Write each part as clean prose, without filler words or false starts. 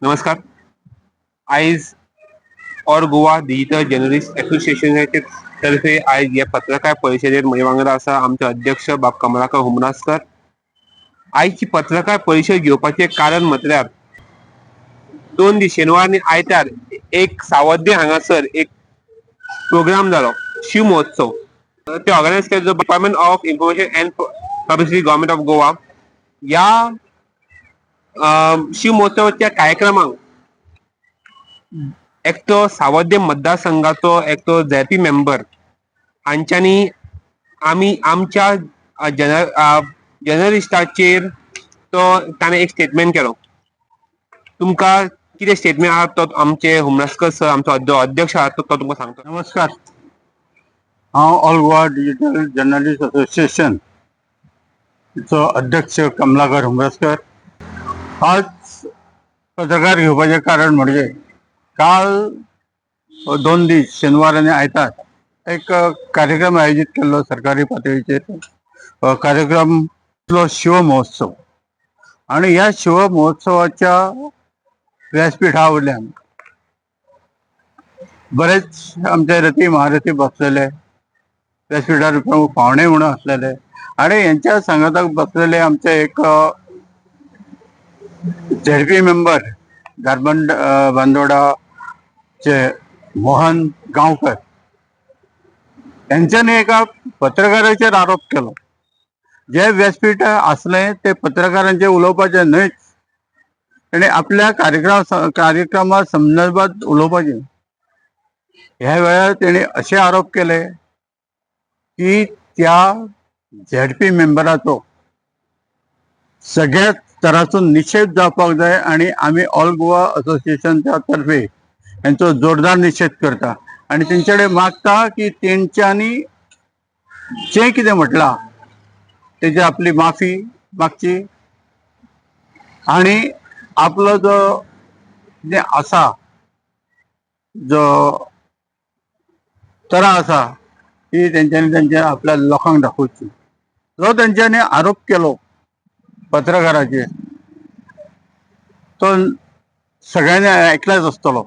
नमस्कार. आयज all Goa digital journalist असोसिएशनाचे तर्फे आयज या पत्रकार परिषदेत म्हजे वांगडा आसा आमचे अध्यक्ष बाब कमलाकर हुमनासकर. आयची पत्रकार परिषद घेवपाचें कारण म्हटल्यार 2 दीस शेनवार आनी आयतार एक सावड्डे हांगासर एक प्रोग्राम जालो शिव महोत्सव. ते ऑर्गनायज केल्लो department of information and publicity government of Goa. या शिव महोत्सवाच्या कार्यक्रमाक एकटो सावड्डे मतदारसंघाचो एकटो झेपी मेंबर हांच्यांनी आमी आमच्या जर्नलिस्टाचेर ताणें एक स्टेटमेंट केलो. तुमकां कितें स्टेटमेंट आहा तो आमचे हुमनासकर सर आमचो अध्यक्ष आहा तो तुमकां सांगता. नमस्कार. हांव all Goa digital journalist association चो अध्यक्ष कमलाकर हुमनासकर. आज पत्रकार घेवपाचें कारण म्हणजे काल 2 दीस शेनवार आनी आयतार एक कार्यक्रम आयोजीत केल्लो सरकारी पातळीचेर. कार्यक्रम शिव महोत्सव आणि ह्या शिव महोत्सवाच्या व्यासपीठा वयल्यान बरेच आमचे रथी महारथी बसलेले, व्यासपीठार पावणे म्हणून असलेले आणि यांच्या सांगाताक बसलेले आमचे एक झेडपी मेंबर गारबंड बांदोडाचे मोहन गांवकर यांच्यानी एका पत्रकाराचेर आरोप केलो. जे व्यासपीठ असले ते पत्रकारांचे उलोवपाचे न्हयच, ताणें आपल्या कार्यक्रमा संदर्भात उलोवपाचें. ह्या वेळार तेणे असे आरोप केले की त्या झेडपी मेंबराचो सगळ्या तराचो निषेध जावपाक जाय आणि आमी ऑल गोवा असोसिएशनच्या तर्फे यांचो जोरदार निषेध करता आणि तेंचे कडेन मागता की तेंच्यांनी जे कितें म्हटलां तेजी आपली माफी मागची आणि आपलो जो जे आसा जो तरा आसा ती तेंच्यांनी तेंच्या आपल्या लोकांक दाखोवची. जो तेंच्यांनी आरोप केलो पत्रकाराचेर तो सगळ्यांनी ऐकलाच आसतलो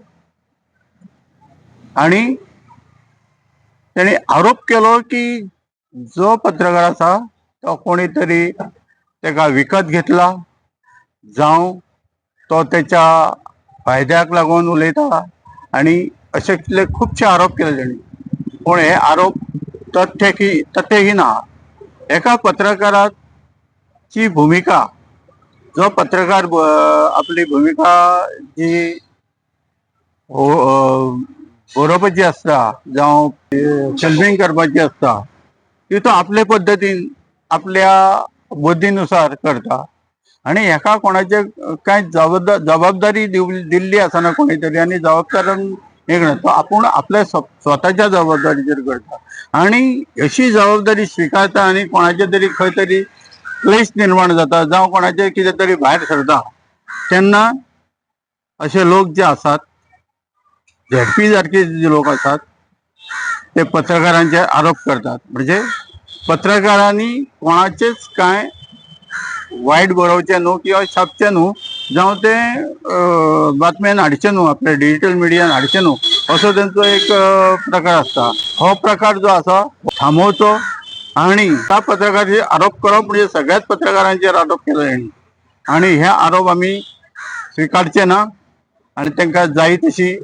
आणि तेणी आरोप केलो की जो पत्रकार आसा तो कोणी तरी तेका विकत घेतला जावं तो तेच्या फायद्याक लागून उलयता आणि अशे खुबशे आरोप केले तेणी. पूण हे आरोप तथ्यहीन आहा. एका पत्रकाराची भूमिका जो पत्रकार आपली भूमिका जी बरोवपाची आसता जावं फिल्मींग करपाची आसता ती तो आपले पद्दतीन आपल्या बुद्धीनुसार करता आणि हेका कोणाचे कांय जबाबदारी दिल्ली आसना कोणी तरी आनी जबाबदार तो आपूण आपल्या स्वताच्या जबाबदारीचेर करता आणि अशी जबाबदारी स्विकारता आणि कोणाचे तरी खंय तरी क्लेश निर्माण जाता जावं कोणाचे कितें तरी भायर सरता तेन्ना असे लोक जे आसात झेडपी सारखे जे लोक आसात ते पत्रकारांचे आरोप करतात. म्हणजे पत्रकारांनी कोणाचेच कांय वायट बरोवचें न्हू किंवा छापचें न्हू जावं ते बातम्यान हाडचें न्हू, आपल्या डिजिटल मिडियान हाडचें न्हू असो तेंचो एक प्रकार आसता. हो प्रकार जो आसा थांबोवचो आणि त्या पत्रकाराचेर आरोप करप म्हणजे सगळ्याच पत्रकारांचेर आरोप केलो हेणी आणि हे आरोप आमी स्विकारचे ना आणि तांकां जाय तशी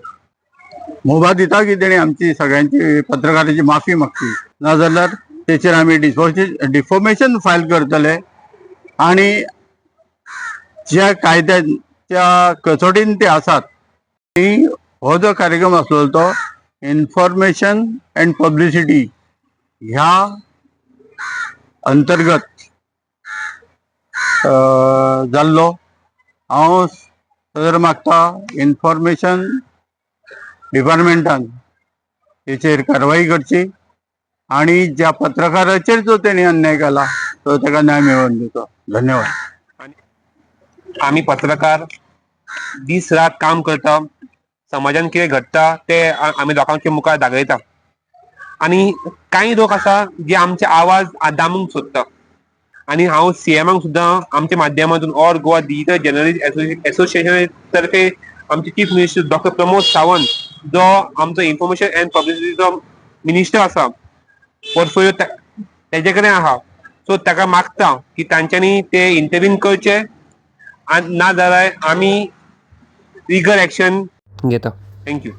मुभा दिता की तेणी आमची सगळ्यांची पत्रकाराची माफी मागची, नाजाल्यार तेचेर आमी डिफॉर्मेशन फायल करतले आणि ज्या कायद्याच्या कसोटीन ते आसात ती हो जो कार्यक्रम आसलो तो इन्फॉर्मेशन अँड पब्लिसिटी ह्या अंतर्गत जाल्लो. हांव सदर मागता इन्फॉर्मेशन डिपार्टमेंटान हेचेर कारवाई करची आणि ज्या पत्रकाराचेर जो तेणी अन्याय केला तो ताका न्याय मेळोवन दिवचो. धन्यवाद. आमी पत्रकार दीस रात काम करता, समाजान कितें घडटा ते आमी लोकांच्या मुखार दाखयता आणि काही लोक आसा जे आमचे आवाज दामूंक सोदता. आणि हांव सीएमाक सुद्दां आमच्या माध्यमातून all Goa digital journalist association तर्फे आमचे chief minister doctor Pramod Sawant जो आमचो इन्फॉर्मेशन अँड पब्लिसिटीचो मिनिस्टर आसा पोर्टफोलिओ तेजे कडेन आहा, सो ताका मागता की तांच्यांनी ते इंटरव्हीन करचे ना जाल्यार आमी लिगल एक्शन घेता. थँक्यू.